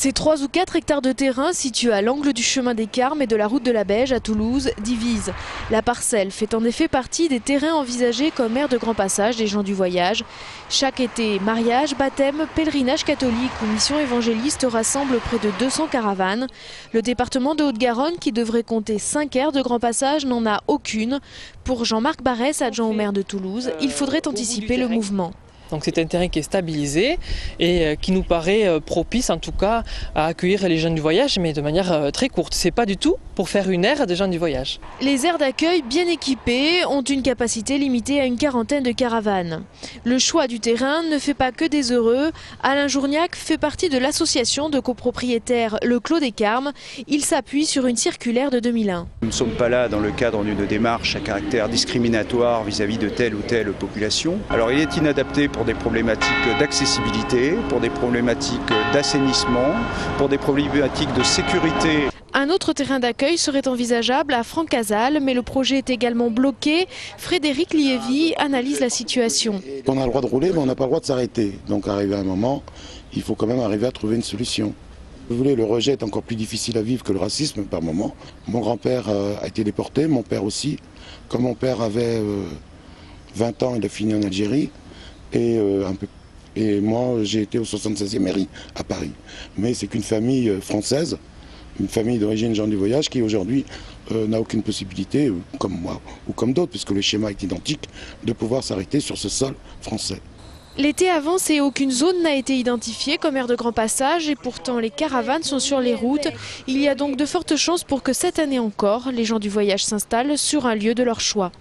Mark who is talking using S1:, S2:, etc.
S1: Ces 3 ou 4 hectares de terrain situés à l'angle du chemin des Carmes et de la route de la Beige à Toulouse divisent. La parcelle fait en effet partie des terrains envisagés comme aire de grand passage des gens du voyage. Chaque été, mariage, baptême, pèlerinage catholique ou mission évangéliste rassemblent près de 200 caravanes. Le département de Haute-Garonne, qui devrait compter 5 aires de grand passage, n'en a aucune. Pour Jean-Marc Barès, adjoint au maire de Toulouse, il faudrait anticiper le mouvement.
S2: Donc c'est un terrain qui est stabilisé et qui nous paraît propice en tout cas à accueillir les gens du voyage, mais de manière très courte. C'est pas du tout pour faire une aire des gens du voyage.
S1: Les aires d'accueil bien équipées ont une capacité limitée à une quarantaine de caravanes. Le choix du terrain ne fait pas que des heureux. Alain Journiac fait partie de l'association de copropriétaires Le Clos des Carmes. Il s'appuie sur une circulaire de 2001.
S3: Nous ne sommes pas là dans le cadre d'une démarche à caractère discriminatoire vis-à-vis de telle ou telle population. Alors il est inadapté pour des problématiques d'accessibilité, pour des problématiques d'assainissement, pour des problématiques de sécurité.
S1: Un autre terrain d'accueil serait envisageable à Francazal, mais le projet est également bloqué. Frédéric Liévy analyse la situation.
S4: On a le droit de rouler, mais on n'a pas le droit de s'arrêter. Donc arrivé à un moment, il faut quand même arriver à trouver une solution. Vous voulez, le rejet est encore plus difficile à vivre que le racisme par moment. Mon grand-père a été déporté, mon père aussi. Quand mon père avait 20 ans, il a fini en Algérie. Et moi, j'ai été au 76e mairie à Paris. Mais c'est qu'une famille française, une famille d'origine gens du voyage qui aujourd'hui n'a aucune possibilité, comme moi ou comme d'autres, puisque le schéma est identique, de pouvoir s'arrêter sur ce sol français.
S1: L'été avance et aucune zone n'a été identifiée comme aire de grand passage et pourtant les caravanes sont sur les routes. Il y a donc de fortes chances pour que cette année encore, les gens du voyage s'installent sur un lieu de leur choix.